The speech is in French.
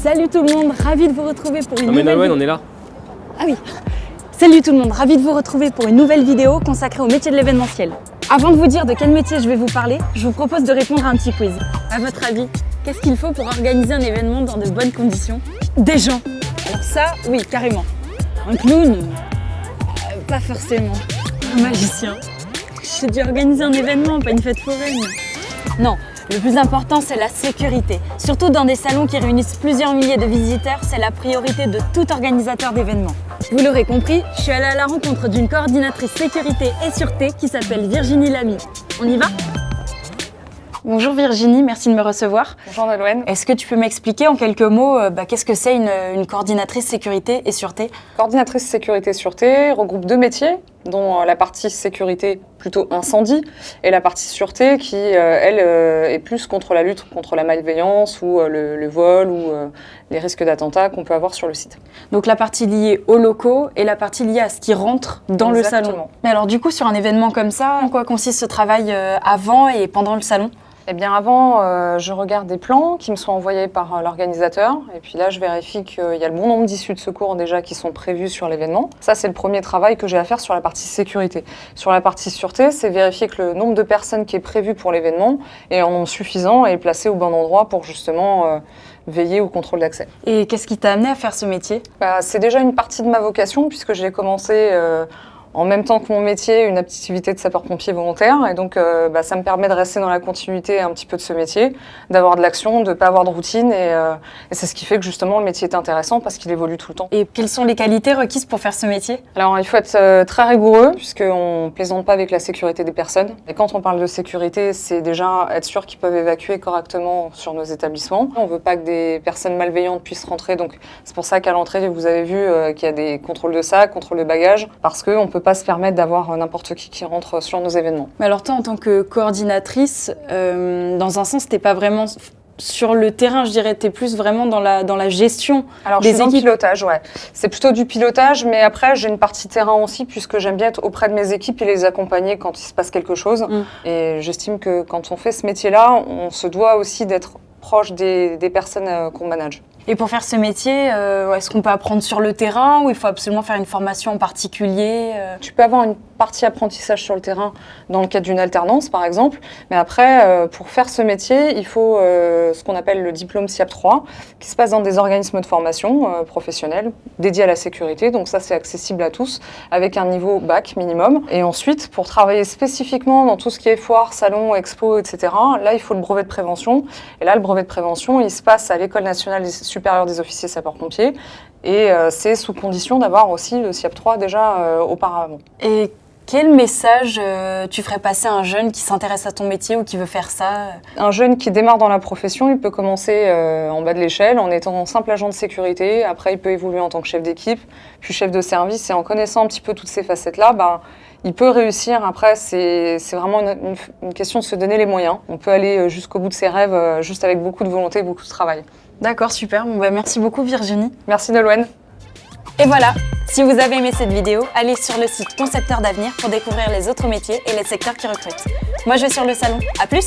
Salut tout le monde, ravi de vous retrouver pour une nouvelle vidéo. On est là. Ah oui. Salut tout le monde, ravi de vous retrouver pour une nouvelle vidéo consacrée au métier de l'événementiel. Avant de vous dire de quel métier je vais vous parler, je vous propose de répondre à un petit quiz. À votre avis, qu'est-ce qu'il faut pour organiser un événement dans de bonnes conditions? Des gens. Alors ça, oui, carrément. Un clown? Pas forcément. Un magicien? J'ai dû organiser un événement, pas une fête foraine. Non. Le plus important, c'est la sécurité. Surtout dans des salons qui réunissent plusieurs milliers de visiteurs, c'est la priorité de tout organisateur d'événements. Vous l'aurez compris, je suis allée à la rencontre d'une coordinatrice sécurité et sûreté qui s'appelle Virginie Lamy. On y va? Bonjour Virginie, merci de me recevoir. Bonjour Nolwenn. Est-ce que tu peux m'expliquer en quelques mots qu'est-ce que c'est une coordinatrice sécurité et sûreté? Coordinatrice sécurité et sûreté regroupe deux métiers, dont la partie sécurité plutôt incendie et la partie sûreté qui, elle, est plus contre la lutte contre la malveillance ou le vol ou les risques d'attentats qu'on peut avoir sur le site. Donc la partie liée aux locaux et la partie liée à ce qui rentre dans Exactement. le salon. Mais alors du coup, sur un événement comme ça, en quoi consiste ce travail avant et pendant le salon? Eh bien avant, je regarde des plans qui me sont envoyés par l'organisateur et puis là je vérifie qu'il y a le bon nombre d'issues de secours déjà qui sont prévues sur l'événement. Ça c'est le premier travail que j'ai à faire sur la partie sécurité. Sur la partie sûreté, c'est vérifier que le nombre de personnes qui est prévu pour l'événement est en nombre suffisant et est placé au bon endroit pour justement veiller au contrôle d'accès. Et qu'est-ce qui t'a amené à faire ce métier? C'est déjà une partie de ma vocation puisque j'ai commencé en même temps que mon métier, une activité de sapeur-pompier volontaire. Et donc, ça me permet de rester dans la continuité un petit peu de ce métier, d'avoir de l'action, de ne pas avoir de routine. Et c'est ce qui fait que justement, le métier est intéressant parce qu'il évolue tout le temps. Et quelles sont les qualités requises pour faire ce métier? Alors, il faut être très rigoureux puisqu'on ne plaisante pas avec la sécurité des personnes. Et quand on parle de sécurité, c'est déjà être sûr qu'ils peuvent évacuer correctement sur nos établissements. On ne veut pas que des personnes malveillantes puissent rentrer. Donc, c'est pour ça qu'à l'entrée, vous avez vu qu'il y a des contrôles de sacs, contrôles de bagages, parce qu'on peut pas se permettre d'avoir n'importe qui rentre sur nos événements. Mais alors toi, en tant que coordinatrice, dans un sens, t'es pas vraiment sur le terrain, je dirais, t'es plus vraiment dans la gestion. Alors je suis dans le pilotage, ouais. C'est plutôt du pilotage, mais après j'ai une partie terrain aussi, puisque j'aime bien être auprès de mes équipes et les accompagner quand il se passe quelque chose. Et j'estime que quand on fait ce métier-là, on se doit aussi d'être proche des personnes qu'on manage. Et pour faire ce métier, est-ce qu'on peut apprendre sur le terrain ou il faut absolument faire une formation en particulier? Tu peux avoir une partie apprentissage sur le terrain dans le cadre d'une alternance, par exemple. Mais après, pour faire ce métier, il faut ce qu'on appelle le diplôme SIAP 3, qui se passe dans des organismes de formation professionnels dédiés à la sécurité. Donc ça, c'est accessible à tous, avec un niveau bac minimum. Et ensuite, pour travailler spécifiquement dans tout ce qui est foire, salon, expo, etc., là, il faut le brevet de prévention. Et là, le brevet de prévention, il se passe à l'École nationale supérieure des officiers sapeurs-pompiers. Et c'est sous condition d'avoir aussi le SIAP 3 déjà auparavant. Et quel message tu ferais passer à un jeune qui s'intéresse à ton métier ou qui veut faire ça? Un jeune qui démarre dans la profession, il peut commencer en bas de l'échelle en étant simple agent de sécurité. Après, il peut évoluer en tant que chef d'équipe, puis chef de service. Et en connaissant un petit peu toutes ces facettes-là, il peut réussir. Après, c'est vraiment une question de se donner les moyens. On peut aller jusqu'au bout de ses rêves, juste avec beaucoup de volonté et beaucoup de travail. D'accord, super. Merci beaucoup Virginie. Merci Nolwenn. Et voilà, si vous avez aimé cette vidéo, allez sur le site Concepteurs d'avenir pour découvrir les autres métiers et les secteurs qui recrutent. Moi je vais sur le salon, à plus!